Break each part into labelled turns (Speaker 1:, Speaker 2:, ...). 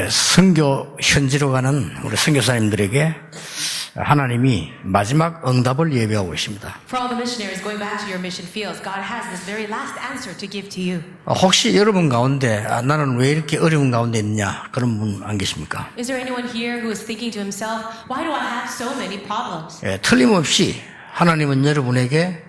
Speaker 1: 선교 현지로 가는 우리 선교사님들에게 하나님이 마지막 응답을 예비하고 있습니다.
Speaker 2: For all the missionaries going back to your mission fields, God has this very last answer to give to you.
Speaker 1: 혹시 여러분 가운데 나는 왜 이렇게 어려운 가운데 있냐 그런 분 안 계십니까?
Speaker 2: Is there anyone here who is thinking to himself, why do I have so many problems?
Speaker 1: 틀림없이 하나님은 여러분에게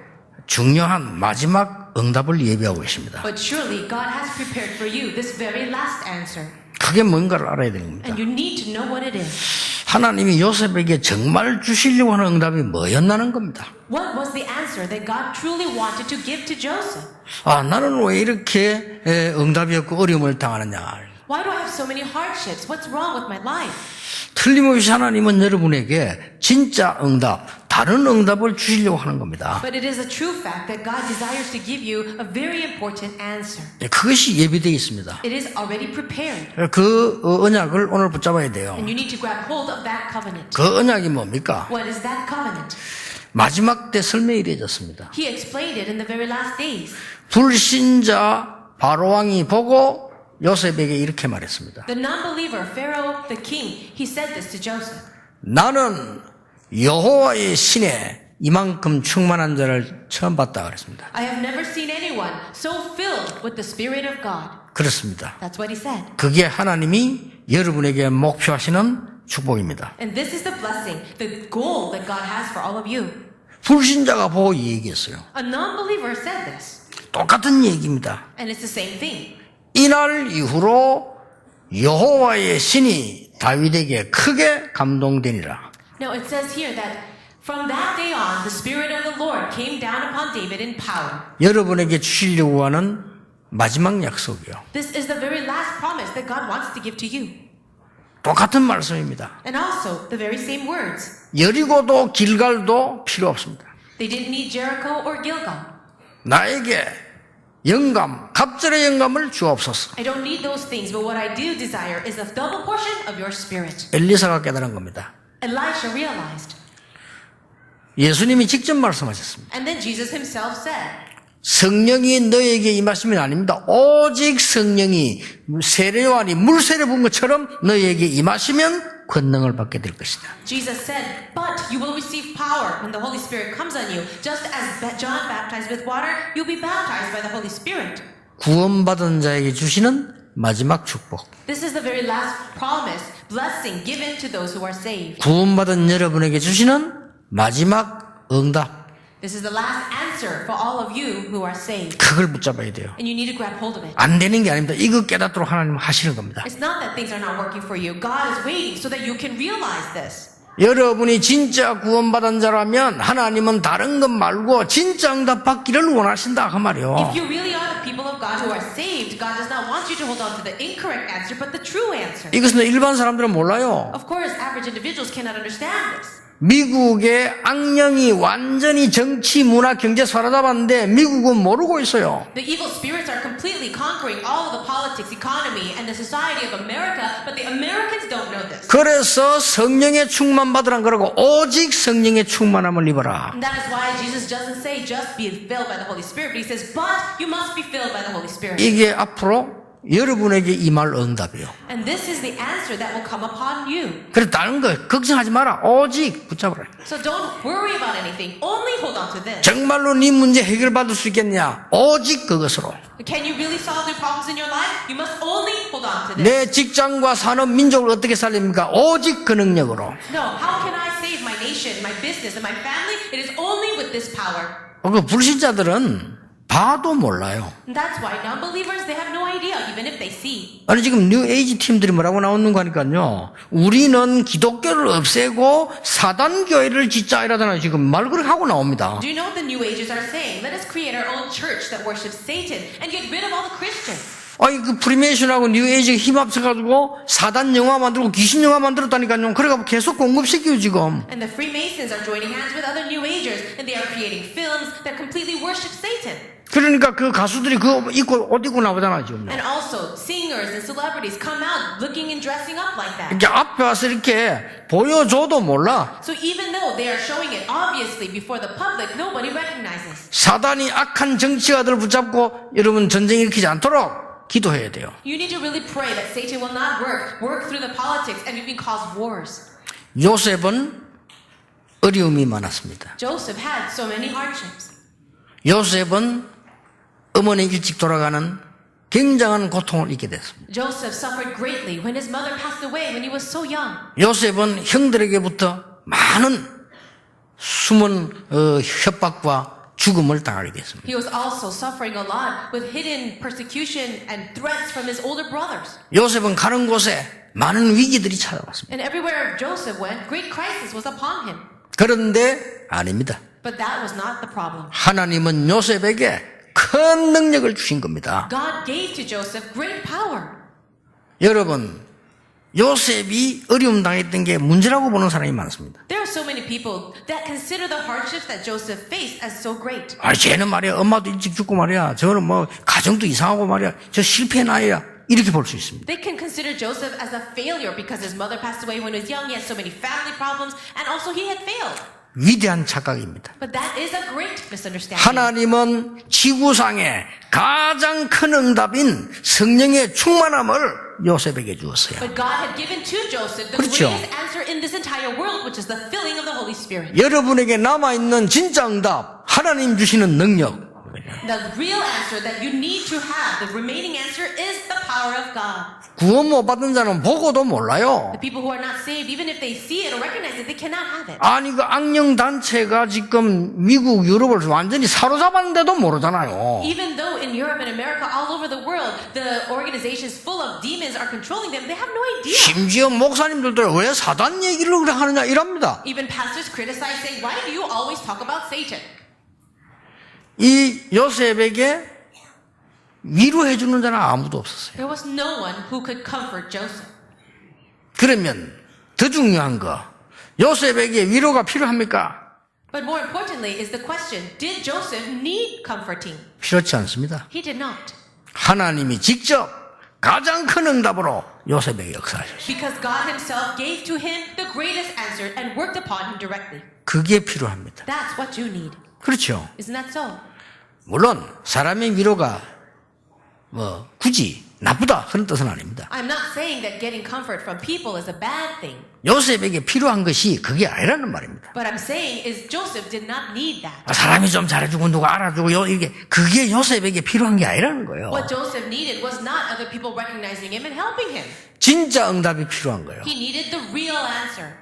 Speaker 1: 중요한 마지막 응답을 예비하고 있습니다.
Speaker 2: But surely God has prepared for you this very last answer.
Speaker 1: 그게 뭔가를 알아야 됩니다.
Speaker 2: And you need to know what it is.
Speaker 1: 하나님이 요셉에게 정말 주시려고 하는 응답이 뭐였나는 겁니다.
Speaker 2: What was the answer that God truly wanted to give to Joseph?
Speaker 1: 나는 왜 이렇게 응답이 없고 어려움을 당하느냐.
Speaker 2: Why do I have so many hardships? What's wrong with my life?
Speaker 1: 틀림없이 하나님은 여러분에게 진짜 응답, 다른 응답을 주시려고 하는 겁니다.
Speaker 2: But it is a true fact that God desires to give you a very important answer.
Speaker 1: 그것이 예비되어 있습니다.
Speaker 2: It is already prepared.
Speaker 1: 그 언약을 오늘 붙잡아야 돼요.
Speaker 2: And you need to grab hold of that covenant.
Speaker 1: 그 언약이 뭡니까?
Speaker 2: What is that covenant?
Speaker 1: 마지막 때 설명이 이루어졌습니다.
Speaker 2: He explained it in the very last days.
Speaker 1: 불신자 바로왕이 보고 요셉에게 이렇게 말했습니다.
Speaker 2: The non-believer, Pharaoh, the king, he said this to Joseph.
Speaker 1: 나는 여호와의 신에 이만큼 충만한 자를 처음 봤다 그랬습니다.
Speaker 2: I have never seen anyone so filled with the Spirit of God.
Speaker 1: 그렇습니다.
Speaker 2: That's what he said.
Speaker 1: 그게 하나님이 여러분에게 목표하시는 축복입니다.
Speaker 2: And this is the blessing, the goal that God has for all of you.
Speaker 1: 불신자가 보고 이 얘기했어요.
Speaker 2: A non-believer said this.
Speaker 1: 똑같은 얘기입니다.
Speaker 2: And it's the same thing.
Speaker 1: 이날 이후로 여호와의 신이 다윗에게 크게 감동되니라.
Speaker 2: Now it says here that from that day on, the Spirit of the Lord came down upon David in power.
Speaker 1: 여러분에게 주시려고 하는 마지막 약속이요.
Speaker 2: This is the very last promise that God wants to give to you.
Speaker 1: 똑같은 말씀입니다.
Speaker 2: And also the very same words.
Speaker 1: 여리고도 길갈도 필요 없습니다.
Speaker 2: They didn't need Jericho or Gilgal.
Speaker 1: 나에게 영감, 갑절의 영감을 주옵소서.
Speaker 2: I don't need those things, but what I do desire is a double portion of your Spirit.
Speaker 1: 엘리사가 깨달은 겁니다.
Speaker 2: Elisha realized.
Speaker 1: 예수님이 직접 말씀하셨습니다.
Speaker 2: And then Jesus himself said,
Speaker 1: 성령이 너에게 임하시면 아닙니다. 오직 성령이 세례요한이 물세례 부은 것처럼 너에게 임하시면 권능을 받게 될 것이다.
Speaker 2: Jesus said, but you will receive power when the Holy Spirit comes on you. Just as John baptized with water, you'll be baptized by the Holy Spirit.
Speaker 1: 구원받은 자에게 주시는 마지막 축복.
Speaker 2: This is the very last promise, blessing given to those who are saved.
Speaker 1: 구원받은 여러분에게 주시는 마지막 응답.
Speaker 2: This is the last answer for all of you who are saved.
Speaker 1: 그걸 붙잡아야 돼요.
Speaker 2: And you need to grab hold of it.
Speaker 1: 안 되는 게 아닙니다. 이거 깨닫도록 하나님은 하시는 겁니다.
Speaker 2: It's not that things are not working for you. God is waiting so that you can realize this.
Speaker 1: 여러분이 진짜 구원받은 자라면 하나님은 다른 것 말고 진짜 응답 받기를 원하신다 그 말이요.
Speaker 2: If you really are the people of God who are saved, God does not want you to hold on to the incorrect answer, but the true answer.
Speaker 1: 이것은 일반 사람들은 몰라요.
Speaker 2: Of course, average individuals cannot understand this.
Speaker 1: 미국의 악령이 완전히 정치, 문화, 경제 사로잡았는데 미국은 모르고 있어요.
Speaker 2: The evil spirits are completely conquering all of the politics, economy, and the society of America, but the Americans don't know this.
Speaker 1: 그래서 성령의 충만 받으란 그러고 오직 성령의 충만함을 입어라.
Speaker 2: And that is why Jesus doesn't say just be filled by the Holy Spirit, but he says, but you must be filled by the Holy Spirit.
Speaker 1: 이게 앞으로 여러분에게 임할 응답이요.
Speaker 2: And this is the answer that will come upon you.
Speaker 1: 그래서 다른 거 걱정하지 마라. 오직 붙잡으라.
Speaker 2: So don't worry about anything. Only hold on to this.
Speaker 1: 정말로 네 문제 해결받을 수 있겠냐? 오직 그것으로.
Speaker 2: Can you really solve the problems in your life? You must only hold on to this.
Speaker 1: 내 직장과 산업, 민족을 어떻게 살립니까? 오직 그 능력으로.
Speaker 2: No, how can I save my nation, my business, and my family? It is only with this power.
Speaker 1: 그 불신자들은 봐도 몰라요.
Speaker 2: And that's why non-believers, they have no idea, even if they see.
Speaker 1: 아니 지금 뉴 에이지 팀들이 뭐라고 나오는 거 하니까요. 우리는 기독교를 없애고 사단 교회를 짓자 이러잖아요. 지금 말 그렇게 하고 나옵니다.
Speaker 2: Do you know what the New Agers are saying? Let us create our own church that worships Satan and get rid of all the Christians.
Speaker 1: 아니 그 프리메이션하고 뉴 에이지가 힘 합쳐가지고 사단 영화 만들고 귀신 영화 만들었다니까요. 그래가 계속 공급시켜요 지금.
Speaker 2: And the Freemasons are joining hands with other New Agers and they are creating films that completely worship Satan.
Speaker 1: 그러니까 그 가수들이 그거 입고 옷 입고 나오잖아요 지금.
Speaker 2: And also, singers and celebrities come out looking and dressing up like that.
Speaker 1: 이렇게 앞에 와서 이렇게 보여줘도 몰라.
Speaker 2: So even though they are showing it obviously before the public, nobody recognizes.
Speaker 1: 사단이 악한 정치가들 붙잡고 여러분 전쟁 일으키지 않도록 기도해야 돼요.
Speaker 2: You need to really pray that Satan will not work through the politics and you can cause wars.
Speaker 1: 요셉은 어려움이 많았습니다.
Speaker 2: Joseph had so many hardships.
Speaker 1: 요셉은 어머니 일찍 돌아가는 굉장한 고통을 잊게 됐습니다.
Speaker 2: Joseph suffered greatly when his mother passed away when he was so young.
Speaker 1: 요셉은 형들에게부터 많은 숨은 협박과 죽음을 당하게 됐습니다.
Speaker 2: He was also suffering a lot with hidden persecution and threats from his older brothers.
Speaker 1: 요셉은 가는 곳에 많은 위기들이 찾아왔습니다.
Speaker 2: And everywhere Joseph went, great crisis was upon him.
Speaker 1: 그런데 아닙니다.
Speaker 2: But that was not the problem.
Speaker 1: 하나님은 요셉에게 큰 능력을 주신 겁니다.
Speaker 2: God gave to Joseph great power.
Speaker 1: 여러분, 요셉이 어려움 당했던 게 문제라고 보는 사람이 많습니다.
Speaker 2: There are so many people that consider the hardships that Joseph faced as so great.
Speaker 1: 쟤는 말이야, 엄마도 일찍 죽고 말이야, 저는 뭐 가정도 이상하고 말이야, 저 실패 나이야, 이렇게 볼 수 있습니다.
Speaker 2: They can consider Joseph as a failure because his mother passed away when he was young. He had so many family problems, and also he had failed.
Speaker 1: 위대한 착각입니다.
Speaker 2: But that is a great misunderstanding.
Speaker 1: 하나님은 지구상에 가장 큰 응답인 성령의 충만함을 요셉에게 주었어요.
Speaker 2: But God had given to Joseph the
Speaker 1: 그렇죠.
Speaker 2: greatest answer in this entire world, which is the filling of the Holy Spirit.
Speaker 1: 여러분에게 남아있는 진짜 응답, 하나님 주시는 능력.
Speaker 2: The real answer that you need to have, the remaining answer, is the power of God.
Speaker 1: 구원 못 받은 자는 보고도 몰라요.
Speaker 2: The people who are not saved, even if they see it or recognize it, they cannot have it.
Speaker 1: 아니 그 악령 단체가 지금 미국, 유럽을 완전히 사로잡았는데도 모르잖아요.
Speaker 2: Even though in Europe and America, all over the world, the organizations full of demons are controlling them, they have no idea.
Speaker 1: 심지어 목사님들도 왜 사단 얘기를 그렇게 하느냐 이랍니다.
Speaker 2: Even pastors criticize, saying, "Why do you always talk about Satan?"
Speaker 1: 이 요셉에게 위로해 주는 자는 아무도 없었어요.
Speaker 2: There was no one who could comfort Joseph.
Speaker 1: 그러면 더 중요한 거, 요셉에게 위로가 필요합니까?
Speaker 2: But more importantly is the question, did Joseph need comforting?
Speaker 1: 필요치 않습니다.
Speaker 2: He did not.
Speaker 1: 하나님이 직접 가장 큰 응답으로 요셉에게 역사하셨어요.
Speaker 2: Because God himself gave to him the greatest answer and worked upon him directly.
Speaker 1: 그게 필요합니다.
Speaker 2: That's what you need.
Speaker 1: 그렇죠.
Speaker 2: Isn't that so?
Speaker 1: 물론 사람의 위로가 뭐 굳이 나쁘다 그런 뜻은 아닙니다.
Speaker 2: I'm not saying that getting comfort from people is a bad thing.
Speaker 1: 요셉에게 필요한 것이 그게 아니라는 말입니다.
Speaker 2: What I'm saying is Joseph did not need that.
Speaker 1: 사람이 좀 잘해주고 누가 알아주고 이게 그게 요셉에게 필요한 게 아니라는 거예요.
Speaker 2: What Joseph needed was not other people recognizing him and helping him.
Speaker 1: 진짜 응답이 필요한 거예요.
Speaker 2: He needed the real answer.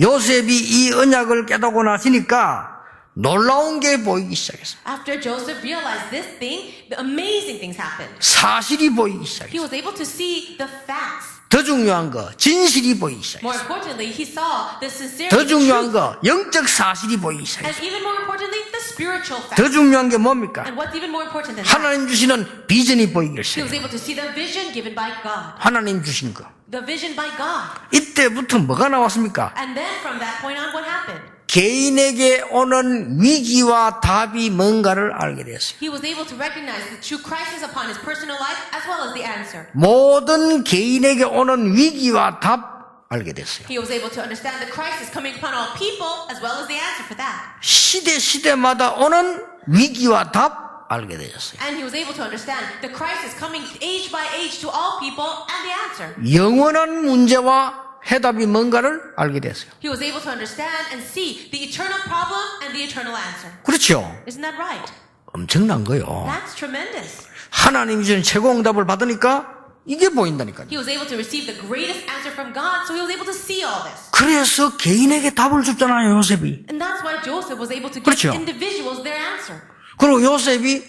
Speaker 1: 요셉이 이 언약을 깨닫고 나시니까 놀라운 게 보이기 시작했어요.
Speaker 2: After Joseph realized this thing, the amazing things happened.
Speaker 1: 사실이 보이기
Speaker 2: He
Speaker 1: 시작했어요.
Speaker 2: was able to see the facts.
Speaker 1: 더 중요한 거 진실이 보이기
Speaker 2: More
Speaker 1: 시작했어요.
Speaker 2: importantly, he saw the sincerity,
Speaker 1: 더
Speaker 2: the
Speaker 1: 중요한
Speaker 2: truth.
Speaker 1: 거 영적 사실이 보이기 시작했어요.
Speaker 2: And even more importantly, the spiritual
Speaker 1: 더
Speaker 2: facts.
Speaker 1: 중요한 게 뭡니까?
Speaker 2: And what's even more important than that?
Speaker 1: 하나님 주시는 비전이 보이기
Speaker 2: He was
Speaker 1: 시작해요.
Speaker 2: able to see the vision given by God.
Speaker 1: 하나님 주신 거.
Speaker 2: The vision by God.
Speaker 1: 이때부터 뭐가 나왔습니까?
Speaker 2: And then from that point on, what happened?
Speaker 1: 개인에게 오는 위기와 답이 뭔가를 알게 됐어요.
Speaker 2: He was able to recognize the true crisis upon his personal life as well as the answer.
Speaker 1: 모든 개인에게 오는 위기와 답 알게 됐어요.
Speaker 2: He was able to understand the crisis coming upon all people as well as the answer for that.
Speaker 1: 시대마다 오는 위기와 답 알게 되셨어요.
Speaker 2: And he was able to understand the crisis coming age by age to all people and the answer.
Speaker 1: 영원한 문제와 해답이 뭔가를 알게 됐어요.
Speaker 2: He was able to understand and see the eternal problem and the eternal answer.
Speaker 1: 그렇죠.
Speaker 2: Isn't that right?
Speaker 1: 엄청난 거요.
Speaker 2: That's tremendous.
Speaker 1: 하나님이 주신 최고 응답을 받으니까 이게 보인다니까요.
Speaker 2: He was able to receive the greatest answer from God, so he was able to see all this.
Speaker 1: 그래서 개인에게 답을 줬잖아요, 요셉이.
Speaker 2: And that's why Joseph was able to give
Speaker 1: 그렇죠.
Speaker 2: individuals their answer.
Speaker 1: 그리고 요셉이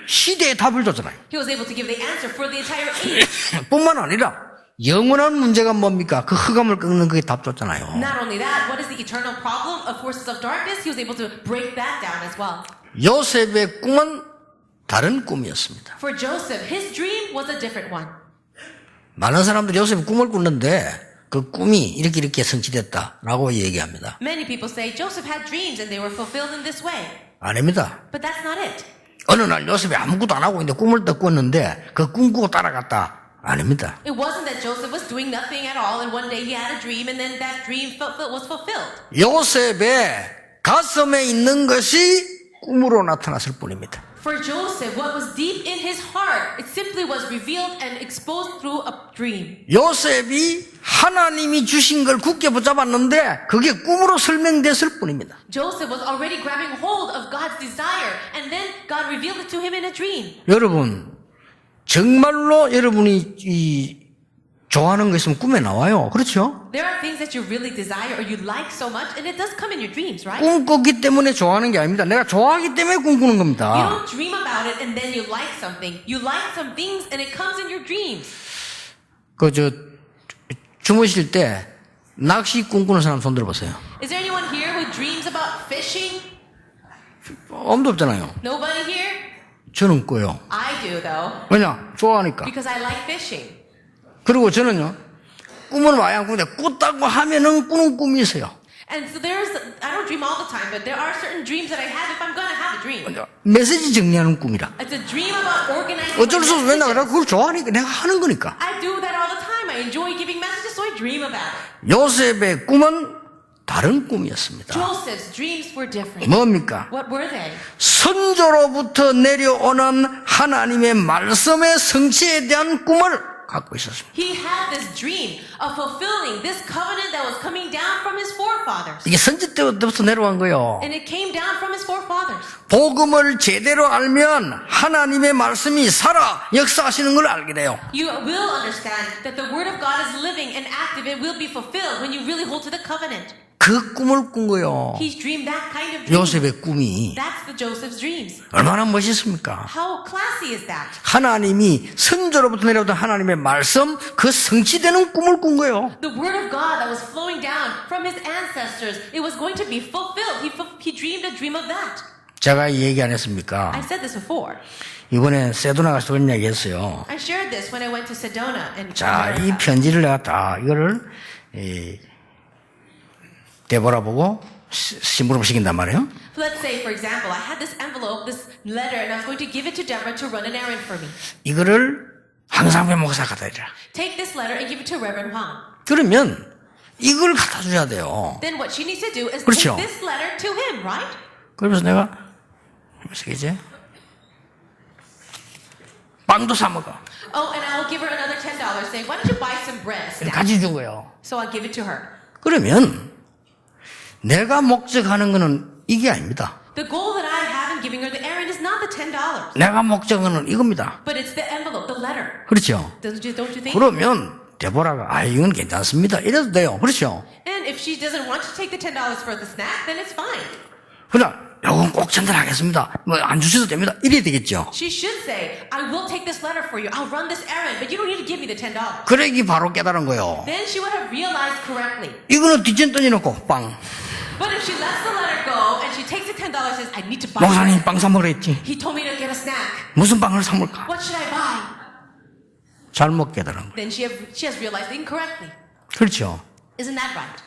Speaker 1: 시대에 답을 줬잖아요.
Speaker 2: He was able to give the answer for the entire age.
Speaker 1: 뿐만 아니라 영원한 문제가 뭡니까? 그 흑암을 꺾는 그게 답 줬잖아요.
Speaker 2: Not only that, what is the eternal problem of forces of darkness? He was able to break that down as well.
Speaker 1: 요셉의 꿈은 다른 꿈이었습니다.
Speaker 2: For Joseph, his dream was a different one.
Speaker 1: 많은 사람들이 요셉이 꿈을 꾸는데 그 꿈이 이렇게 성취됐다라고 얘기합니다.
Speaker 2: Many people say Joseph had dreams and they were fulfilled in this way.
Speaker 1: 아닙니다.
Speaker 2: But that's not it.
Speaker 1: 어느 날 요셉이 아무것도 안 하고 있는데 꿈을 딱 꿨는데 그 꿈 꾸고 따라갔다. 아닙니다.
Speaker 2: It wasn't that Joseph was doing nothing at all and one day he had a dream and then that dream was fulfilled.
Speaker 1: 요셉의 가슴에 있는 것이 꿈으로 나타났을 뿐입니다.
Speaker 2: For Joseph, what was deep in his heart, it simply was revealed and exposed through a dream.
Speaker 1: 요셉이 하나님이 주신 걸 굳게 붙잡았는데 그게 꿈으로 설명됐을 뿐입니다.
Speaker 2: Joseph was already grabbing hold of God's desire, and then God revealed it to him in a dream.
Speaker 1: 여러분, 정말로 여러분이 좋아하는 거 있으면 꿈에 나와요. 그렇죠?
Speaker 2: There are things that you really desire or you like so much, and it does come in your dreams, right?
Speaker 1: 꿈꾸기 때문에 좋아하는 게 아닙니다. 내가 좋아하기 때문에 꿈꾸는
Speaker 2: You
Speaker 1: 겁니다.
Speaker 2: don't dream about it and then you like something. You like some things and it comes in your dreams.
Speaker 1: 주무실 때 낚시 꿈꾸는 사람 손 들어보세요.
Speaker 2: Is there anyone here who dreams about fishing?
Speaker 1: 아무도 없잖아요.
Speaker 2: Nobody here?
Speaker 1: 저는 꿔요.
Speaker 2: I do, though,
Speaker 1: 왜냐? 좋아하니까.
Speaker 2: because I like fishing.
Speaker 1: 그리고 저는요, 꿈은 와야 안 꾸는데 꿨다고 하면은 꾸는 꿈이 있어요.
Speaker 2: And so I don't dream all the time, but there are certain dreams that I have if I'm going to have a dream.
Speaker 1: 메시지 정리하는 꿈이라.
Speaker 2: It's a dream about organizing
Speaker 1: 어쩔 수 없어.
Speaker 2: my
Speaker 1: 왜냐? 내가
Speaker 2: messages.
Speaker 1: 그걸 좋아하니까 내가 하는 거니까.
Speaker 2: I do that all the time. I enjoy giving messages, so I dream about it.
Speaker 1: 요셉의 꿈은 다른 꿈이었습니다.
Speaker 2: Joseph's dreams were different.
Speaker 1: 뭡니까?
Speaker 2: What were they?
Speaker 1: 선조로부터 내려오는 하나님의 말씀의 성취에 대한 꿈을 갖고 있었습니다.
Speaker 2: He had this dream of fulfilling this covenant that was coming down from his forefathers.
Speaker 1: 이게 선지 때부터 내려온 거예요.
Speaker 2: And it came down from his forefathers.
Speaker 1: 복음을 제대로 알면 하나님의 말씀이 살아 역사하시는 걸 알게 돼요.
Speaker 2: You will understand that the word of God is living and active. It will be fulfilled when you really hold to the covenant.
Speaker 1: 그 꿈을 꾼 거예요.
Speaker 2: He dreamed that kind of dream.
Speaker 1: 요셉의 꿈이
Speaker 2: That's the Joseph's dreams.
Speaker 1: 얼마나 멋있습니까?
Speaker 2: How classy is that?
Speaker 1: 하나님이 선조로부터 내려오던 하나님의 말씀 그 성취되는 꿈을 꾼 거예요.
Speaker 2: The word of God that was flowing down from his ancestors, it was going to be fulfilled. He dreamed a dream of that.
Speaker 1: 제가 이 얘기 안 했습니까?
Speaker 2: I said this before.
Speaker 1: 이번에 세도나 가서 그런 이야기 했어요.
Speaker 2: I shared this when I went to Sedona in
Speaker 1: 자, 이
Speaker 2: America.
Speaker 1: 편지를 내가 다 이거를 데보라 보고 심부름 시킨단 말이에요.
Speaker 2: Let's say, for example, I had this envelope, this letter, and I was going to give it to Deborah to run an errand for me.
Speaker 1: 이거를 황상배 목사 갖다 드리라.
Speaker 2: Take this letter and give it to Reverend Huang.
Speaker 1: 그러면 이걸 갖다 줘야 돼요.
Speaker 2: Then what she needs to do is
Speaker 1: 그렇죠.
Speaker 2: take this letter to him, right?
Speaker 1: 그러면서 내가 뭐지? 빵도 사 먹어.
Speaker 2: Oh, and I'll give her another $10, saying, why don't you buy some bread, a snack?
Speaker 1: 같이 준 거예요.
Speaker 2: So I'll give it to her.
Speaker 1: 그러면 내가 목적하는 거는 이게 아닙니다.
Speaker 2: The goal that I have in giving her the errand is not the $10,
Speaker 1: 내가 목적하는 이겁니다.
Speaker 2: but it's the envelope, the letter.
Speaker 1: 그렇죠?
Speaker 2: Don't you think?
Speaker 1: 그러면 데보라가 이건 괜찮습니다. 이래도 돼요. 그렇죠?
Speaker 2: And if she doesn't want to take the $10 for the snack, then it's fine.
Speaker 1: 그러나 이건 꼭 전달하겠습니다. 뭐 안 주셔도 됩니다. 이래야 되겠죠?
Speaker 2: She should say, I will take this letter for you. I'll run this errand, but you don't need to give me the $10.
Speaker 1: 그러기 바로 깨달은 거예요.
Speaker 2: Then she would have realized correctly.
Speaker 1: 이거는 뒷전 던져놓고 빵.
Speaker 2: But if she lets the letter go and she takes the $10 and says, I need to buy
Speaker 1: 목사님
Speaker 2: it.
Speaker 1: 빵 사 먹으라 했지.
Speaker 2: He told me to get a snack.
Speaker 1: 무슨 빵을 사 먹을까?
Speaker 2: What should I buy?
Speaker 1: 잘못 깨달은 거예요.
Speaker 2: Then she has realized incorrectly.
Speaker 1: 그렇죠?
Speaker 2: Isn't that right?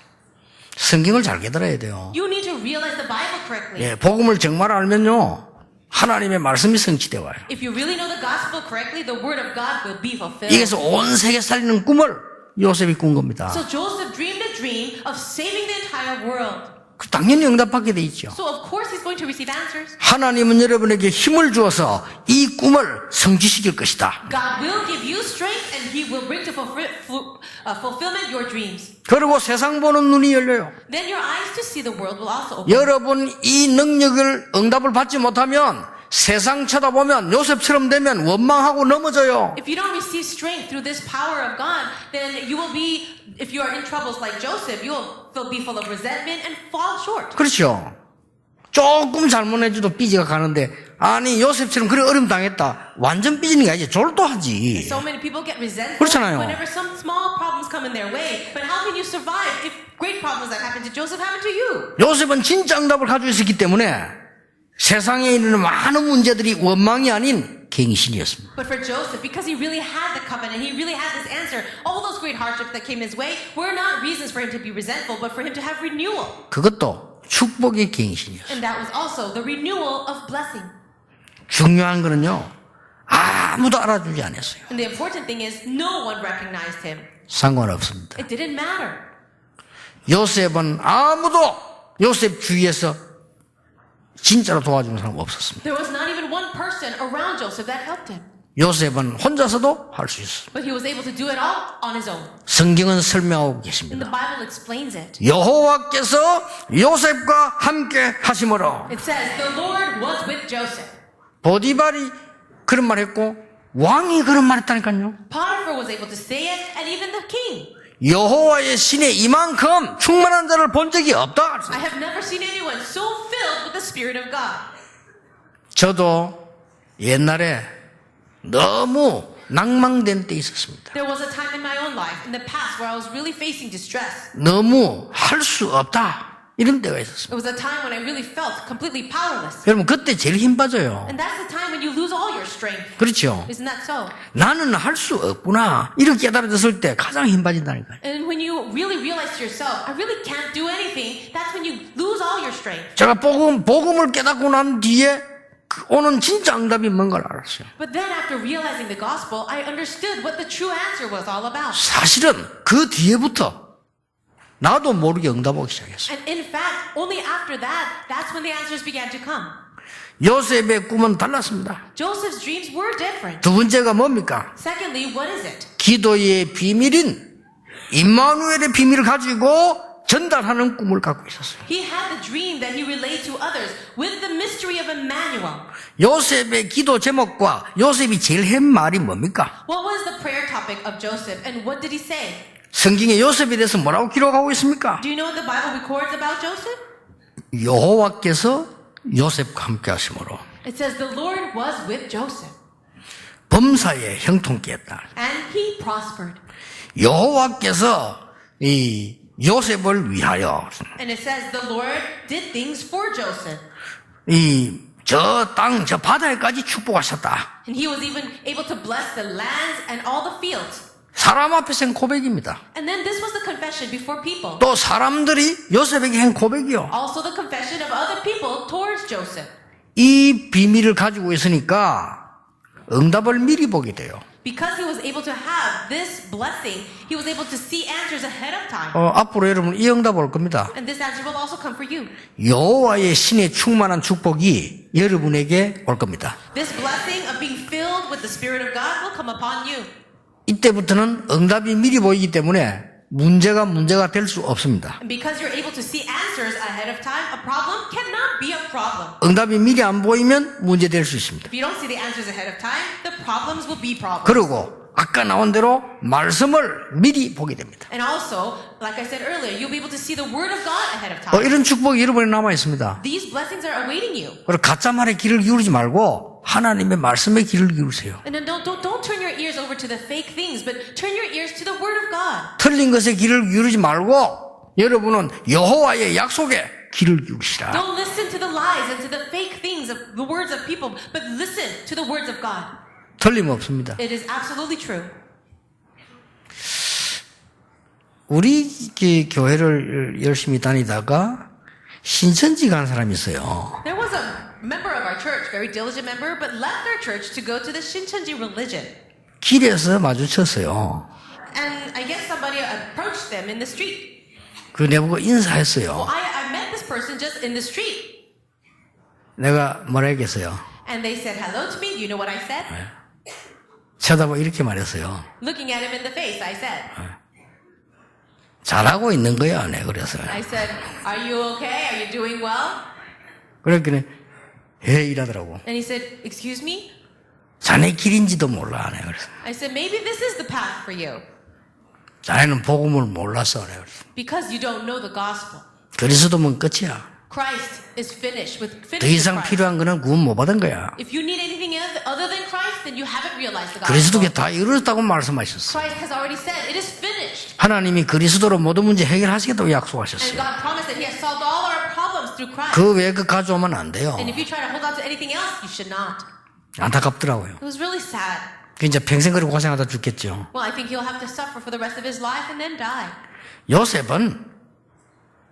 Speaker 1: 성경을 잘 깨달아야 돼요.
Speaker 2: You need to realize the Bible correctly.
Speaker 1: 예, 복음을 정말 알면요. 하나님의 말씀이 성취돼 와요.
Speaker 2: If you really know the gospel correctly, the word of God will be fulfilled.
Speaker 1: 이게서 온 세계 살리는 꿈을 요셉이 꾼 겁니다.
Speaker 2: So Joseph dreamed a dream of saving the entire world.
Speaker 1: 당연히 응답받게 돼 있죠.
Speaker 2: So of course he's going to receive answers.
Speaker 1: 하나님은 여러분에게 힘을 주어서 이 꿈을 성취시킬 것이다.
Speaker 2: God will give you strength and he will bring to fulfillment your dreams.
Speaker 1: 그리고 세상 보는 눈이 열려요.
Speaker 2: Then your eyes to see the world will also open.
Speaker 1: 여러분 이 능력을 응답을 받지 못하면 세상 쳐다보면 요셉처럼 되면 원망하고 넘어져요.
Speaker 2: If you don't receive strength through this power of God, then you will be, if you are in troubles like Joseph, you will be full of resentment and fall short.
Speaker 1: 그렇죠. 조금 잘못해줘도 삐지가 가는데 아니 요셉처럼 그래 어려움 당했다. 완전 삐지는 게 아니지. 졸도하지.
Speaker 2: So many people get resentful
Speaker 1: 그렇잖아요.
Speaker 2: whenever some small problems come in their way. But how can you survive if great problems that happened to Joseph happened to you?
Speaker 1: 요셉은 진짜 응답을 가지고 있었기 때문에 세상에 있는 많은 문제들이 원망이 아닌 갱신이었습니다.
Speaker 2: But for Joseph, because he really had the covenant, he really had this answer, all those great hardships that came his way were not reasons for him to be resentful, but for him to have renewal.
Speaker 1: 그것도 축복의 갱신이었어요.
Speaker 2: And that was also the renewal of blessing.
Speaker 1: 중요한 거는요. 아무도 알아주지 않았어요.
Speaker 2: And the important thing is no one recognized him.
Speaker 1: 상관없습니다.
Speaker 2: It didn't matter.
Speaker 1: 요셉은 아무도 요셉 주위에서 진짜로 도와주는 사람 없었습니다.
Speaker 2: There was not even one person around Joseph that helped him.
Speaker 1: 요셉은 혼자서도 할 수 있었습니다.
Speaker 2: But he was able to do it all on his own.
Speaker 1: 성경은 설명하고
Speaker 2: And the
Speaker 1: 계십니다.
Speaker 2: Bible explains it.
Speaker 1: 여호와께서 요셉과 함께 하심으로
Speaker 2: It says, the Lord was with Joseph.
Speaker 1: 보디발이 그런 말 했고 왕이 그런 말 했다니까요.
Speaker 2: Potiphar was able to say it, and even the king.
Speaker 1: 여호와의 신에 이만큼 충만한 자를 본 적이 없다.
Speaker 2: I have never seen anyone so filled with the Spirit of God.
Speaker 1: 저도 옛날에 너무 낭망된 때 있었습니다.
Speaker 2: There was a time in my own life, in the past, where I was really facing distress.
Speaker 1: 너무 할 수 없다. 이런 때가 있었습니다.
Speaker 2: It was a time when I really felt completely powerless.
Speaker 1: 여러분 그때 제일 힘 빠져요.
Speaker 2: And that's the time when you lose all your strength.
Speaker 1: 그렇죠.
Speaker 2: Isn't that so?
Speaker 1: 나는 할 수 없구나. 이렇게 깨달아졌을 때 가장 힘 빠진다니까요.
Speaker 2: And when you really realize to yourself, I really can't do anything, that's when you lose all your strength.
Speaker 1: 제가 복음을 깨닫고 난 뒤에 오는 진짜 응답이 뭔가를 알았어요.
Speaker 2: But then after realizing the gospel, I understood what the true answer was all about.
Speaker 1: 사실은 그 뒤에부터 나도 모르게 응답 오기 시작했어요.
Speaker 2: And in fact, only after that, that's when the answers began to come.
Speaker 1: 요셉의 꿈은 달랐습니다.
Speaker 2: Joseph's dreams were different.
Speaker 1: 두 번째가 뭡니까?
Speaker 2: Secondly, what is it?
Speaker 1: 기도의 비밀인 임마누엘의 비밀을 가지고 전달하는 꿈을 갖고 있었어요.
Speaker 2: He had the dream that he relayed to others with the mystery of Emmanuel.
Speaker 1: 요셉의 기도 제목과 요셉이 제일 한 말이 뭡니까?
Speaker 2: What was the prayer topic of Joseph, and what did he say?
Speaker 1: 성경에 요셉에 대해서 뭐라고 기록하고 있습니까?
Speaker 2: Do you know what the Bible records about Joseph?
Speaker 1: 여호와께서 요셉과 함께 하심으로
Speaker 2: It says the Lord was with Joseph,
Speaker 1: 범사에 형통케 했다.
Speaker 2: and he prospered.
Speaker 1: 여호와께서 이 요셉을 위하여
Speaker 2: And it says the Lord did things for Joseph.
Speaker 1: 이 저 땅, 저 바다에까지 축복하셨다.
Speaker 2: And he was even able to bless the lands and all the fields.
Speaker 1: 사람 앞에서 한 고백입니다.
Speaker 2: And then this was the confession before people.
Speaker 1: 또 사람들이 요셉에게 한 고백이요.
Speaker 2: Also the confession of other people towards Joseph.
Speaker 1: 이 비밀을 가지고 있으니까 응답을 미리 보게 돼요.
Speaker 2: Because he was able to have this blessing, he was able to see answers ahead of time.
Speaker 1: 앞으로 여러분 이 응답 올 겁니다.
Speaker 2: And this answer will also come for you.
Speaker 1: 여호와의 신의 충만한 축복이 여러분에게 올 겁니다.
Speaker 2: This blessing of being filled with the Spirit of God will come upon you.
Speaker 1: 이때부터는 응답이 미리 보이기 때문에 문제가 될 수 없습니다.
Speaker 2: And because you're able to see answers ahead of time, a problem cannot be a problem.
Speaker 1: 응답이 미리 안 보이면 문제 될 수 있습니다.
Speaker 2: If you don't see the answers ahead of time, the problems will be problems.
Speaker 1: 그리고 아까 나온 대로 말씀을 미리 보게 됩니다.
Speaker 2: And also, like I said earlier, you'll be able to see the Word of God ahead of time.
Speaker 1: 이런 축복이 여러분에 남아 있습니다.
Speaker 2: These blessings are awaiting you.
Speaker 1: 그리고 가짜 말에 귀를 기울이지 말고 하나님의 말씀에 귀를 기울이세요.
Speaker 2: And then don't turn your ears over to the fake things, but turn your ears to the Word of God.
Speaker 1: 틀린 것에 귀를 기울이지 말고 여러분은 여호와의 약속에 귀를 기울이시라.
Speaker 2: Don't listen to the lies and to the fake things of the words of people, but listen to the words of God.
Speaker 1: 틀림없습니다.
Speaker 2: It is absolutely true.
Speaker 1: 우리 교회를 열심히 다니다가 신천지 간 사람이 있어요.
Speaker 2: There was a member of our church, very diligent member, but left our church to go to the Shincheonji religion.
Speaker 1: 길에서 마주쳤어요.
Speaker 2: And I guess somebody approached them in the street.
Speaker 1: 그 내보고 인사했어요.
Speaker 2: I met this person just in the street.
Speaker 1: 내가 뭐라 했겠어요?
Speaker 2: And they said hello to me. Do you know what I said?
Speaker 1: 쳐다보고 이렇게 말했어요.
Speaker 2: Looking at him in the face, I said,
Speaker 1: 잘하고 있는 거야, 네, 그래서.
Speaker 2: I said, are you okay? Are you doing well?
Speaker 1: 그랬더니 이러더라고.
Speaker 2: And he said, excuse me?
Speaker 1: 자네 길인지도 몰라, 네, 그래서.
Speaker 2: I said, maybe this is the path for you.
Speaker 1: 자네는 복음을 몰랐어, 네, 그래서.
Speaker 2: Because you don't know the gospel.
Speaker 1: 그리스도면 끝이야.
Speaker 2: Christ is finished with
Speaker 1: 더 이상
Speaker 2: Christ.
Speaker 1: 필요한 거는 구원 못 받은 거야.
Speaker 2: If you need anything other than Christ, then you haven't realized the
Speaker 1: 그리스도께
Speaker 2: gospel.
Speaker 1: 다 이루었다고 말씀하셨어.
Speaker 2: Christ has already said, it is finished.
Speaker 1: 하나님이 그리스도로 모든 문제 해결하시겠다고
Speaker 2: And
Speaker 1: 약속하셨어요.
Speaker 2: God promised that He has solved all our problems through Christ.
Speaker 1: 그 외에 그 가져오면 안 돼요.
Speaker 2: And if you try to hold on to anything else, you should not.
Speaker 1: 안타깝더라고요.
Speaker 2: It was really sad.
Speaker 1: 그 이제 평생 그렇게 고생하다 죽겠죠.
Speaker 2: Well, I think he'll have to suffer for the rest of his life and then die.
Speaker 1: 요셉은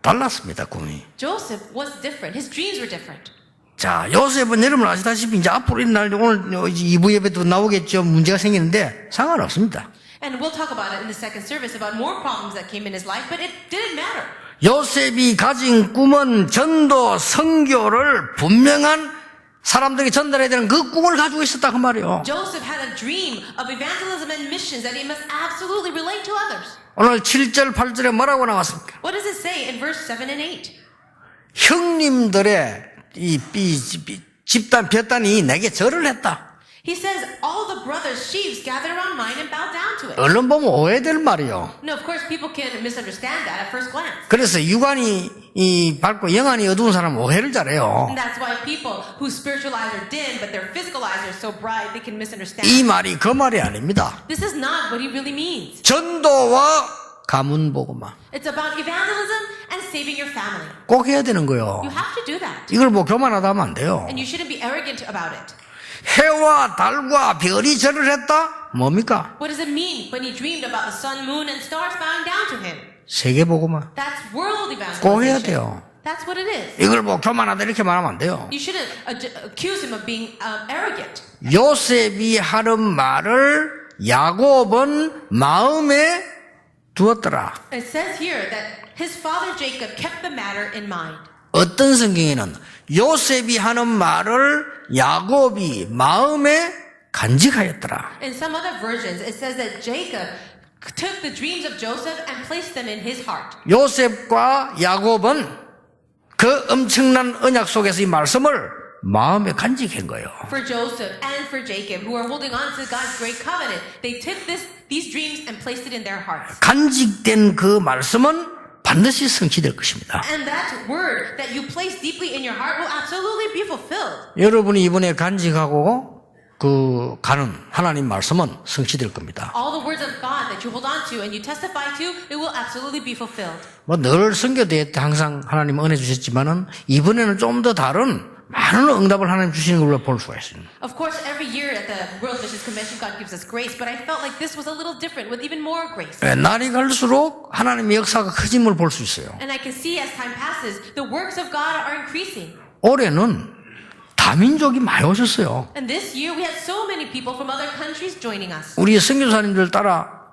Speaker 1: 달랐습니다, 꿈이.
Speaker 2: Joseph was different. His dreams were different.
Speaker 1: 자, 요셉은 여러분 아시다시피 이제 앞으로 있는 오늘 2부 예배도 나오겠죠. 문제가 생기는데 상관없습니다.
Speaker 2: And we'll talk about it in the second service about more problems that came in his life, but it didn't matter.
Speaker 1: 요셉이 가진 꿈은 전도, 선교를 분명한 사람들에게 전달해야 되는 그 꿈을 가지고 있었다 그 말이에요.
Speaker 2: Joseph had a dream of evangelism and missions that he must absolutely relate to others.
Speaker 1: 오늘 7절, 8절에 뭐라고 나왔습니까?
Speaker 2: What does it say in verse 7 and 8?
Speaker 1: 형님들의 이 집단, 볕단이 내게 절을 했다.
Speaker 2: He says, all the brothers' sheaves gathered around mine and bowed down to it.
Speaker 1: 얼른 보면 오해될 말이요.
Speaker 2: No, of course, people can misunderstand that at first glance.
Speaker 1: 그래서 유관이 밝고 영안이 어두운 사람은 오해를 잘해요.
Speaker 2: And that's why people whose spiritual eyes are dim, but their physical eyes are so bright, they can misunderstand.
Speaker 1: 이 말이 그 말이 아닙니다.
Speaker 2: This is not what he really means.
Speaker 1: 전도와 가문 복음화
Speaker 2: It's about evangelism and saving your family.
Speaker 1: 꼭 해야 되는 거예요.
Speaker 2: You have to do that.
Speaker 1: 이걸 뭐 교만하다 하면 안 돼요.
Speaker 2: And you shouldn't be arrogant about it.
Speaker 1: 해와 달과 별이 절을 했다? 뭡니까?
Speaker 2: What does it mean when he dreamed about the sun, moon, and stars bowing down to him?
Speaker 1: 세계 복음화
Speaker 2: That's world
Speaker 1: 꼭 해야
Speaker 2: evangelization.
Speaker 1: 돼요.
Speaker 2: That's what it is.
Speaker 1: 이걸 뭐 교만하다 이렇게 말하면 안 돼요.
Speaker 2: You shouldn't accuse him of being arrogant.
Speaker 1: 요셉이 하는 말을 야곱은 마음에 두었더라.
Speaker 2: It says here that his father Jacob kept the matter in mind.
Speaker 1: 어떤 성경에는 요셉이 하는 말을 야곱이 마음에 간직하였더라.
Speaker 2: In some other versions, it says that Jacob took the dreams of Joseph and placed them in his heart.
Speaker 1: 요셉과 야곱은 그 엄청난 언약 속에서 이 말씀을 마음에 간직한 거예요.
Speaker 2: For Joseph and for Jacob, who are holding on to God's great covenant, they took these dreams and placed it in their hearts.
Speaker 1: 간직된 그 말씀은 반드시 성취될 것입니다.
Speaker 2: And that word that you place deeply in your heart will absolutely be fulfilled.
Speaker 1: 여러분이 이번에 간직하고 그 가는 하나님 말씀은 성취될 겁니다.
Speaker 2: All the words of God that you hold on to and you testify to, it will absolutely be fulfilled.
Speaker 1: 뭐 늘 선교대회 때 항상 하나님 은혜 주셨지만은 이번에는 좀 더 다른 많은 응답을 하나님 주시는 걸로 볼 수가 있습니다.
Speaker 2: Of course, every year at the World Missions Convention, God gives us grace, but I felt like this was a little different with even more grace.
Speaker 1: 날이 갈수록 하나님의 역사가 커짐을 볼 수 있어요.
Speaker 2: And I can see as time passes, the works of God are increasing.
Speaker 1: 올해는 다민족이 많이 오셨어요.
Speaker 2: And this year, we had so many people from other countries joining us.
Speaker 1: 우리 선교사님들 따라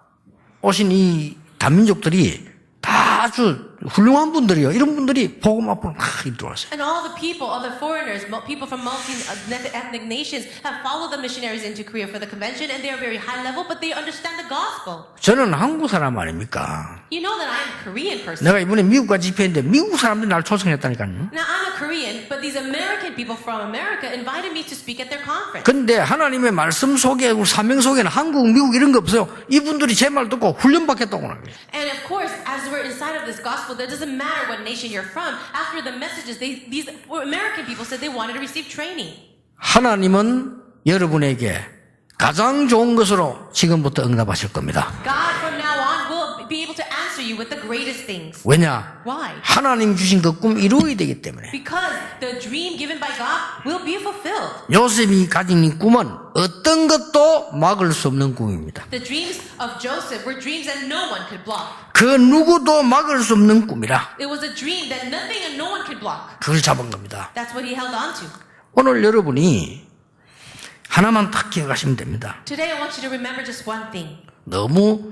Speaker 1: 오신 이 다민족들이 다 아주 훌륭한 분들이요. 이런 분들이 복음 앞으로 막 들어왔어요.
Speaker 2: And all the people, all the foreigners, people from multi-ethnic nations have followed the missionaries into Korea for the convention, and they are very high level, but they understand the gospel.
Speaker 1: 저는 한국 사람 아닙니까?
Speaker 2: You know that I am a Korean person.
Speaker 1: 내가 이번에 미국과 집회했는데 미국 사람들이 날 초청했다니까요.
Speaker 2: Now, I'm a Korean, but these American people from America invited me to speak at their conference.
Speaker 1: 근데 하나님의 말씀 속에 사명 속에는 한국, 미국 이런 거 없어요. 이분들이 제 말 듣고 훈련받겠다고 하는 거예요.
Speaker 2: And of course, as we're inside of this gospel, it doesn't matter what nation you're from. After the messages, these American people said they wanted to receive training.
Speaker 1: 하나님은 여러분에게 가장 좋은 것으로 지금부터 응답하실 겁니다.
Speaker 2: God from now on will be able to answer you with the greatest things.
Speaker 1: 왜냐?
Speaker 2: Why?
Speaker 1: 하나님 주신 그 꿈 이루어야 되기 때문에.
Speaker 2: Because the dream given by God will be fulfilled.
Speaker 1: 요셉이 가진 이 꿈은 어떤 것도 막을 수 없는 꿈입니다.
Speaker 2: The dreams of Joseph were dreams that no one could block.
Speaker 1: 그 누구도 막을 수 없는 꿈이라.
Speaker 2: It was a dream that nothing and no one could block.
Speaker 1: 그걸 잡은 겁니다.
Speaker 2: That's what he held on to.
Speaker 1: 오늘 여러분이 하나만 딱 기억하시면 됩니다.
Speaker 2: Today I want you to remember just one thing.
Speaker 1: 너무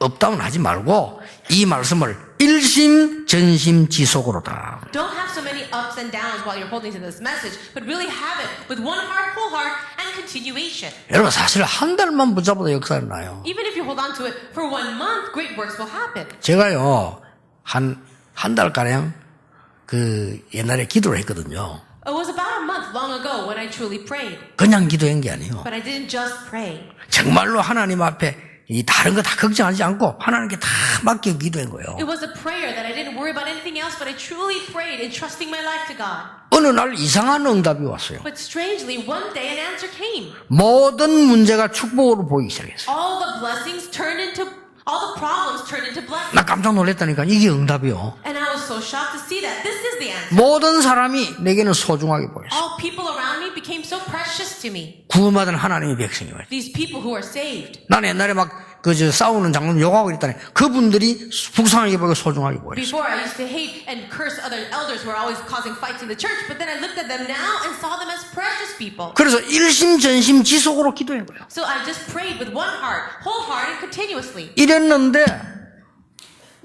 Speaker 1: 업다운 하지 말고 이 말씀을 일심전심지속으로다.
Speaker 2: Don't have so many ups and downs while you're holding to this message, but really have it with one heart, whole heart, and continuation.
Speaker 1: 여러분 사실 한 달만 붙잡아도 역사는 나요.
Speaker 2: Even if you hold on to it for 1 month, great works will happen.
Speaker 1: 제가요 한 달가량 그 옛날에 기도를 했거든요.
Speaker 2: It was about a month long ago when I truly prayed.
Speaker 1: 그냥 기도한 게 아니에요.
Speaker 2: But I didn't just pray.
Speaker 1: 정말로 하나님 앞에 이 다른 거 다 걱정하지 않고 하나님께 다 맡기고 기도한 거예요.
Speaker 2: It was a prayer that I didn't worry about anything else, but I truly prayed, entrusting my life to God.
Speaker 1: 어느 날 이상한 응답이 왔어요.
Speaker 2: But strangely, one day an answer came.
Speaker 1: 모든 문제가 축복으로 보이기 시작했어요.
Speaker 2: All the blessings turned into, all the problems turned into blessings.
Speaker 1: 나 깜짝 놀랐다니까 이게 응답이요.
Speaker 2: And I was so shocked to see that. This is the answer.
Speaker 1: 모든 사람이 내게는 소중하게 보였어요.
Speaker 2: All people around me became so precious to me.
Speaker 1: 구원받은 하나님의 백성이에요.
Speaker 2: These people who are saved.
Speaker 1: 나는 옛날에 막 싸우는 장로님 욕하고 있다니 그분들이 불쌍하게 보이고 소중하게 보였어요.
Speaker 2: Before I used to hate and curse other elders who were always causing fights in the church, but then I looked at them now and saw them as precious people.
Speaker 1: 그래서 일심전심지속으로 기도한 거예요.
Speaker 2: So I just prayed with one heart, whole heart, and continuously.
Speaker 1: 이랬는데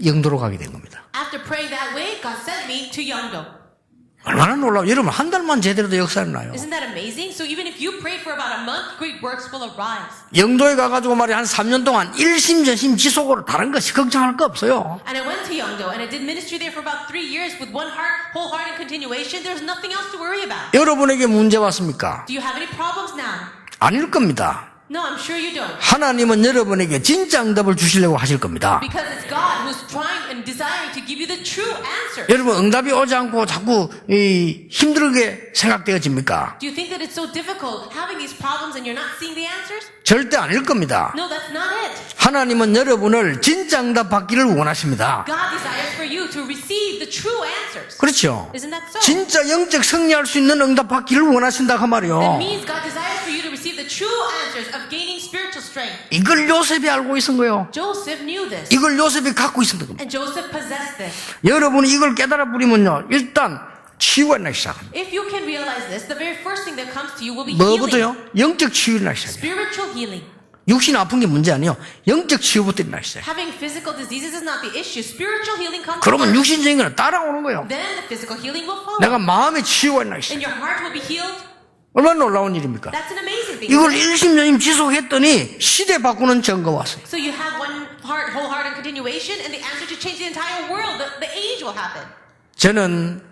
Speaker 1: 영도로 가게 된 겁니다.
Speaker 2: After praying that way, God sent me to Yeongdo.
Speaker 1: 얼마나 놀라워. 여러분 한 달만 제대로도 역사를 나요.
Speaker 2: Isn't that amazing? So even if you pray for about a month, great works will arise.
Speaker 1: 영도에 가가지고 말이야 한 3년 동안 일심전심 지속으로 다른 것이 걱정할 거 없어요.
Speaker 2: And I went to Yeongdo and I did ministry there for about 3 years with one heart, wholehearted continuation. There's nothing else to worry about.
Speaker 1: 여러분에게 문제 왔습니까?
Speaker 2: Do you have any problems now?
Speaker 1: 아닐 겁니다.
Speaker 2: No, I'm sure you don't.
Speaker 1: 하나님은 여러분에게 진짜 응답을 주시려고 하실 겁니다.
Speaker 2: Because it's God who's trying and desiring to give you the true answer.
Speaker 1: 여러분 응답이 오지 않고 자꾸 힘들게 생각되어집니까?
Speaker 2: Do you think that it's so difficult having these problems and you're not seeing the answers?
Speaker 1: 절대 아닐 겁니다.
Speaker 2: No, that's not it.
Speaker 1: 하나님은 여러분을 진짜 응답 받기를 원하십니다.
Speaker 2: God desires for you to receive the true answers.
Speaker 1: 그렇죠.
Speaker 2: Isn't that so?
Speaker 1: 진짜 영적 승리할 수 있는 응답 받기를 원하신다 그
Speaker 2: That
Speaker 1: 말이요.
Speaker 2: means God desires for you to receive the true answers of gaining spiritual strength.
Speaker 1: 이걸 요셉이 알고 있은 거예요.
Speaker 2: Joseph knew this.
Speaker 1: 이걸 요셉이 갖고 있었던 겁니다.
Speaker 2: And Joseph possessed this.
Speaker 1: 여러분이 이걸 깨달아 버리면요, 일단 치유가 나기 시작합니다.
Speaker 2: If you can realize this, the very first thing that comes to you will be healing.
Speaker 1: 뭐부터요? 영적 치유가 나기 시작해요.
Speaker 2: Spiritual healing.
Speaker 1: 육신 아픈 게 문제 아니에요. 영적 치유부터 일어나기 시작해요.
Speaker 2: Having physical diseases is not the issue. Spiritual healing comes
Speaker 1: 그러면
Speaker 2: first.
Speaker 1: 육신적인 거는 따라오는 거예요.
Speaker 2: Then the physical healing will follow.
Speaker 1: 내가 마음의 치유가 나기
Speaker 2: And
Speaker 1: 시작해요.
Speaker 2: your heart will be healed.
Speaker 1: 얼마나 놀라운 일입니까?
Speaker 2: That's an amazing thing.
Speaker 1: 이걸 일심전심 지속했더니 시대 바꾸는 증거가 왔어요.
Speaker 2: So you have one heart, wholehearted continuation, and the answer to change the entire world, the age will happen.
Speaker 1: 저는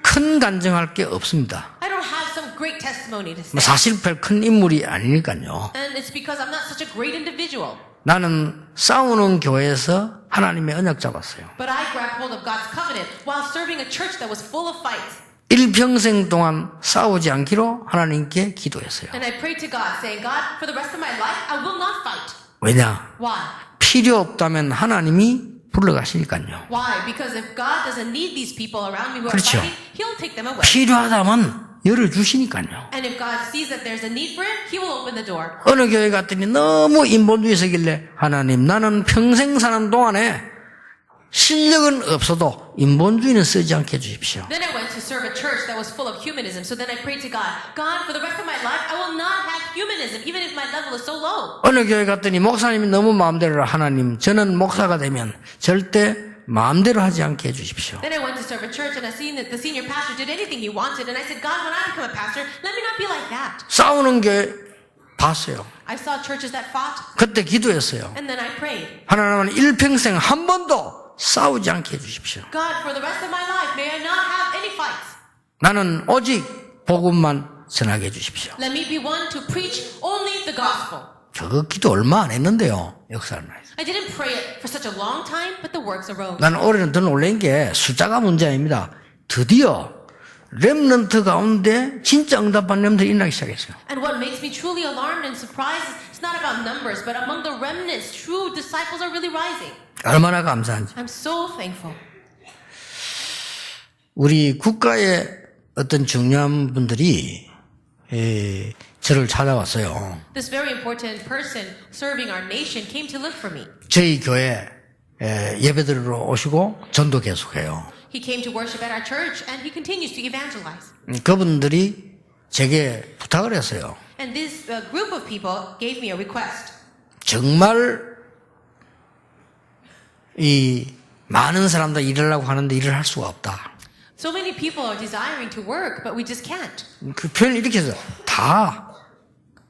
Speaker 1: 큰 간증할 게 없습니다.
Speaker 2: I don't have some great testimony to
Speaker 1: 뭐
Speaker 2: say.
Speaker 1: 사실 별 큰 인물이 아니니까요.
Speaker 2: And it's because I'm not such a great individual.
Speaker 1: 나는 싸우는 교회에서 하나님의 언약 잡았어요.
Speaker 2: But I grabbed hold of God's covenant while serving a church that was full of fights.
Speaker 1: 일평생 동안 싸우지 않기로 하나님께 기도했어요.
Speaker 2: And I prayed to God, saying, God, for the rest of my life, I will not fight.
Speaker 1: 왜냐?
Speaker 2: Why?
Speaker 1: 필요 없다면 하나님이 불러가시니까요.
Speaker 2: Why? Because if God doesn't need these people around me who are
Speaker 1: 그렇죠.
Speaker 2: fighting, He'll take them away.
Speaker 1: 필요하다면 열어주시니까요.
Speaker 2: And if God sees that there's a need for it, He will open the door.
Speaker 1: 어느 교회 갔더니 너무 인본주의서길래 하나님 나는 평생 사는 동안에 실력은 없어도 인본주의는 쓰지 않게 해주십시오.
Speaker 2: Then I went to serve a church that was full of humanism. So then I prayed to God, God, for the rest of my life, I will not have humanism, even if my level is so low.
Speaker 1: 어느 교회 갔더니 목사님이 너무 마음대로 하나님 저는 목사가 되면 절대 마음대로 하지 않게 해주십시오.
Speaker 2: Then I went to serve a church and I seen that the senior pastor did anything he wanted. And I said, God, when I become a pastor, let me not be like that.
Speaker 1: 싸우는 교회 봤어요.
Speaker 2: I saw churches that fought.
Speaker 1: 그때 기도했어요.
Speaker 2: And then I prayed,
Speaker 1: 하나님은 일평생 한 번도 싸우지 않게 해주십시오.
Speaker 2: God, for the rest of my life, may I not have any fights.
Speaker 1: 나는 오직 복음만 전하게 해주십시오.
Speaker 2: Let me be one to preach only the gospel.
Speaker 1: 저 기도 얼마 안 했는데요. 역사를 나요.
Speaker 2: I didn't pray it for such a long time, but the works arose.
Speaker 1: 나는 올해는 더 놀란 게 숫자가 문제 아닙니다. 드디어 렘넌트 가운데 진짜 응답받는 렘넌트들이 일어나기 시작했어요.
Speaker 2: And what makes me truly alarmed and surprised is it's not about numbers, but among the remnants, true disciples are really rising.
Speaker 1: 얼마나 감사한지.
Speaker 2: I'm so thankful.
Speaker 1: 우리 국가의 어떤 중요한 분들이 저를 찾아왔어요.
Speaker 2: This very important person serving our nation came to look for me.
Speaker 1: 저희 교회 예배드리러 오시고 전도 계속해요.
Speaker 2: He came to worship at our church and he continues to evangelize.
Speaker 1: 그분들이 제게 부탁을 했어요.
Speaker 2: And this group of people gave me a request.
Speaker 1: 정말 이 많은 사람들 일하려고 하는데 일을 할 수가 없다.
Speaker 2: So many people are desiring to work, but we just can't.
Speaker 1: 그 표현을 이렇게 해서 다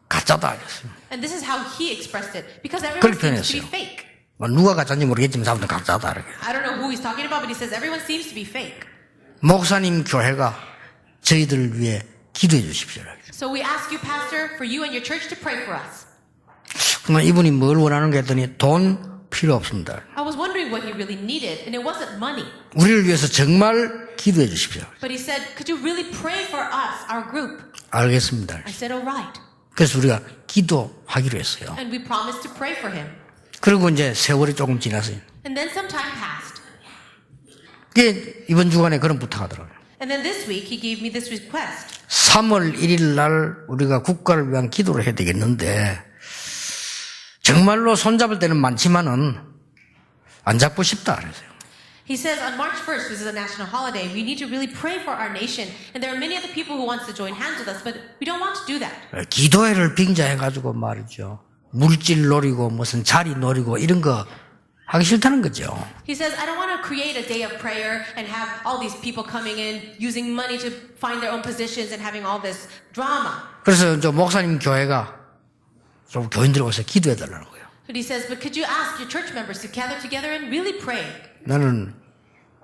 Speaker 1: 가짜다 그랬어요.
Speaker 2: And this is how he expressed it. Because everyone
Speaker 1: 그렇게
Speaker 2: seems to be
Speaker 1: 표현했어요.
Speaker 2: fake.
Speaker 1: 뭐 누가 가짜인지 모르겠지만 아무튼 가짜다 이렇게.
Speaker 2: I don't know who he's talking about, but he says everyone seems to be fake.
Speaker 1: 목사님 교회가 저희들을 위해 기도해 주십시오.
Speaker 2: So we ask you, Pastor, for you and your church to pray for us.
Speaker 1: 그러면 이분이 뭘 원하는 게 했더니 돈 필요 없습니다.
Speaker 2: I was wondering what he really needed, and it wasn't money.
Speaker 1: 우리를 위해서 정말 기도해 주십시오.
Speaker 2: But he said, could you really pray for us, our group?
Speaker 1: 알겠습니다.
Speaker 2: I said, all right.
Speaker 1: 그래서 우리가 기도하기로 했어요.
Speaker 2: And we promised to pray for him.
Speaker 1: 그리고 이제 세월이 조금 지났어요.
Speaker 2: And then some time passed.
Speaker 1: 그게 이번 주간에 그런 부탁하더라고요.
Speaker 2: And then this week, he gave me this request.
Speaker 1: 3월 1일 날 우리가 국가를 위한 기도를 해야 되겠는데 정말로 손잡을 때는 많지만은 안 잡고 싶다 그랬어요.
Speaker 2: He says on March 1st, which is a national holiday, we need to really pray for our nation. And there are many other people who want to join hands with us, but we don't want to do that.
Speaker 1: 기도회를 빙자해가지고 말이죠. 물질 노리고 무슨 자리 노리고 이런 거 하기 싫다는 거죠.
Speaker 2: He says, I don't want to create a day of prayer and have all these people coming in, using money to find their own positions and having all this drama.
Speaker 1: 그래서 저 목사님 교회가 좀 교인들 오서 기도해 달라는 거예요.
Speaker 2: But he says, but could you ask your church members to gather together and really pray?
Speaker 1: 나는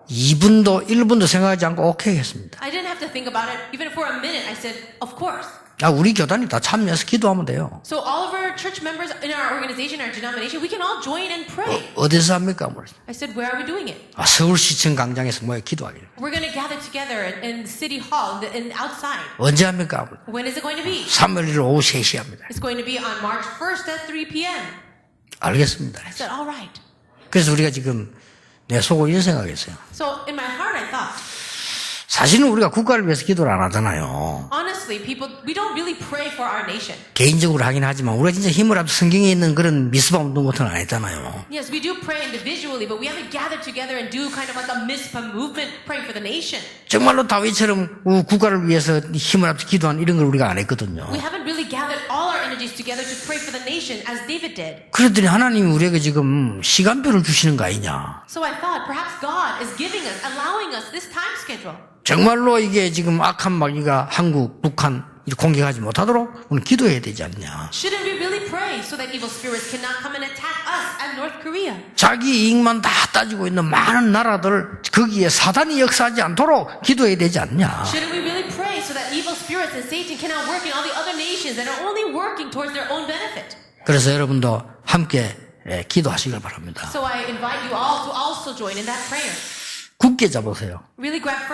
Speaker 1: 2분도 1분도 생각하지 않고 오케이 했습니다.
Speaker 2: I didn't have to think about it. Even for a minute, I said, of course.
Speaker 1: 우리 교단이 다 참여해서 기도하면 돼요.
Speaker 2: So all of our church members in our organization, our denomination, we can all join and pray.
Speaker 1: 어디서 합니까? 물었어요.
Speaker 2: I said, where are we doing it?
Speaker 1: 서울시청 광장에서 모여 기도하기를.
Speaker 2: We're going to gather together in City Hall and outside.
Speaker 1: 언제 합니까?
Speaker 2: When is it going to be?
Speaker 1: 3월 1일 오후 3시 합니다.
Speaker 2: It's going to be on March 1st at 3 p.m.
Speaker 1: 알겠습니다.
Speaker 2: I said, all right.
Speaker 1: 그래서 우리가 지금 내 속으로 이런 생각했어요.
Speaker 2: So in my heart, I thought,
Speaker 1: 사실은 우리가 국가를 위해서 기도를 안 하잖아요.
Speaker 2: honestly, we don't really pray for our nation.
Speaker 1: 개인적으로 하긴 하지만 우리가 진짜 힘을 합쳐 성경에 있는 그런 미스바 운동 같은 건 안 했잖아요.
Speaker 2: Yes, we do pray individually, but we haven't gathered together and do kind of like a Mizpah movement praying for the nation.
Speaker 1: 정말로 다윗처럼 국가를 위해서 힘을 합쳐 기도한 이런 걸 우리가 안 했거든요.
Speaker 2: We haven't really gathered all our energies together to pray for the nation as David did.
Speaker 1: 그랬더니 하나님이 우리에게 지금 시간표를 주시는 거 아니냐.
Speaker 2: So I thought perhaps God is giving us, allowing us this time schedule.
Speaker 1: 정말로 이게 지금 악한 마귀가 한국, 북한 공격하지 못하도록 우리는 기도해야 되지 않냐.
Speaker 2: Shouldn't we really pray so that evil spirits cannot come and attack us and North Korea?
Speaker 1: 자기 이익만 다 따지고 있는 많은 나라들 거기에 사단이 역사하지 않도록 기도해야 되지 않냐.
Speaker 2: Shouldn't we really pray so that evil spirits and Satan cannot work in all the other nations that are only working towards their own benefit?
Speaker 1: 그래서 여러분도 함께 기도하시길 바랍니다.
Speaker 2: So I invite you all to also join in that prayer.
Speaker 1: 굳게 잡으세요.
Speaker 2: Really grab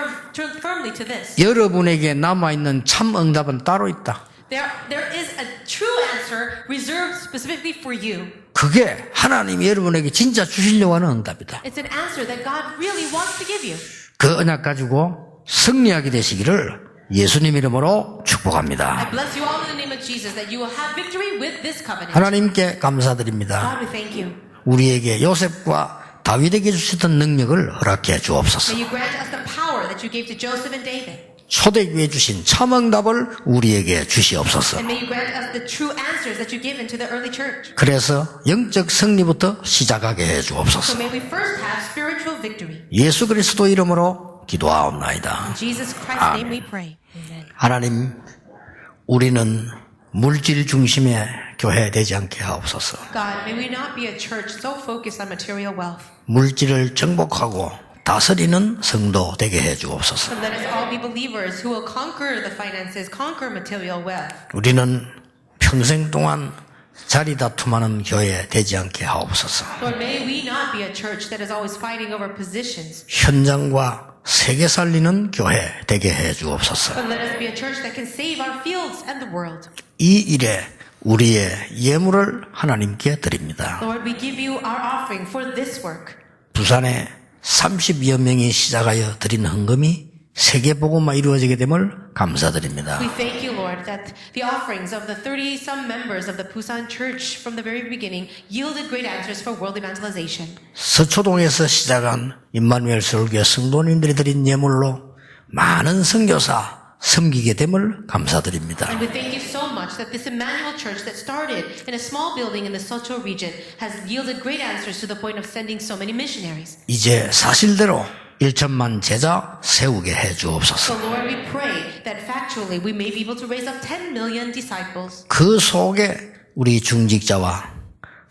Speaker 2: firmly to this.
Speaker 1: 여러분에게 남아있는 참 응답은 따로 있다.
Speaker 2: There is a true answer reserved specifically for you.
Speaker 1: 그게 하나님이 여러분에게 진짜 주시려고 하는 응답이다.
Speaker 2: It's an answer that God really wants to give you.
Speaker 1: 그 언약 가지고 승리하게 되시기를 예수님 이름으로 축복합니다.
Speaker 2: I bless you all in the name of Jesus that you will have victory with this covenant.
Speaker 1: 하나님께 감사드립니다.
Speaker 2: God, we thank you.
Speaker 1: 우리에게 요셉과 다윗에게 주셨던 능력을 허락해 주옵소서.
Speaker 2: May you grant us the power that you gave to Joseph and David.
Speaker 1: 초대교회에 주신 참응답을 우리에게 주시옵소서.
Speaker 2: And may you grant us the true answers that you've given to the early church.
Speaker 1: 그래서 영적 승리부터 시작하게 해
Speaker 2: So
Speaker 1: 주옵소서.
Speaker 2: may we first have spiritual victory.
Speaker 1: 예수 그리스도 이름으로 기도하옵나이다.
Speaker 2: In Jesus Christ's name we pray. Amen.
Speaker 1: 하나님, 우리는 물질 중심의 교회 되지 않게 하옵소서.
Speaker 2: God, may we not be a church so focused on material wealth.
Speaker 1: 물질을 정복하고 다스리는 성도 되게 해 주옵소서.
Speaker 2: But let us all be believers who will conquer the finances, conquer material wealth.
Speaker 1: 우리는 평생 동안 자리 다툼하는 교회 되지 않게 하옵소서.
Speaker 2: Lord, may we not be a church that is always fighting over positions.
Speaker 1: 현장과 세계 살리는 교회 되게 해 주옵소서.
Speaker 2: But let us be a church that can save our fields and the world.
Speaker 1: 이 일에 우리의 예물을 하나님께 드립니다.
Speaker 2: Lord, we give you our offering for this work.
Speaker 1: 부산에 30여 명이 시작하여 드린 헌금이 세계복음화 이루어지게 됨을 감사드립니다.
Speaker 2: We thank you, Lord, that the offerings of the 30-some members of the Busan Church from the very beginning yielded great answers for world evangelization.
Speaker 1: 서초동에서 시작한 임마누엘 설교회 성도님들이 드린 예물로 많은 선교사 섬기게 됨을 감사드립니다.
Speaker 2: And we thank you so much that this Emmanuel Church that started in a small building in the Socho region has yielded great answers to the point of sending so many missionaries.
Speaker 1: 이제 사실대로 1천만 제자 세우게 해
Speaker 2: So
Speaker 1: 주옵소서.
Speaker 2: Lord, we pray that factually we may be able to raise up 10 million disciples.
Speaker 1: 그 속에 우리 중직자와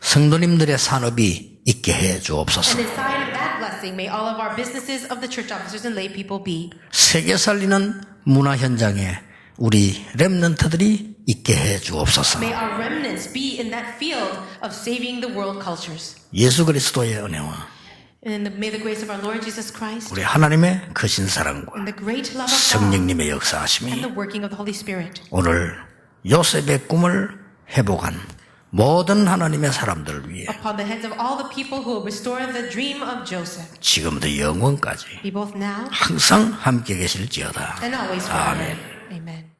Speaker 1: 성도님들의 산업이 있게 해 주옵소서.
Speaker 2: And inside of that blessing, may all of our businesses of the church officers and lay people be.
Speaker 1: 세계 살리는 문화 현장에 우리 렘넌트들이 있게 해 주옵소서.
Speaker 2: May our remnants be in that field of saving the world cultures.
Speaker 1: 예수 그리스도의 은혜와
Speaker 2: And may the grace of our Lord Jesus Christ
Speaker 1: 우리 하나님의 크신 사랑과
Speaker 2: and the great love of God
Speaker 1: 성령님의
Speaker 2: and
Speaker 1: 역사하심이
Speaker 2: the working of the Holy Spirit
Speaker 1: 오늘 요셉의 꿈을 회복한 모든 하나님의 사람들을 위해
Speaker 2: upon the heads of all the people who will restore the dream of Joseph,
Speaker 1: 지금부터 영원까지
Speaker 2: be both now
Speaker 1: 항상 함께 계실지어다.
Speaker 2: and always forever.
Speaker 1: 아멘.
Speaker 2: Amen.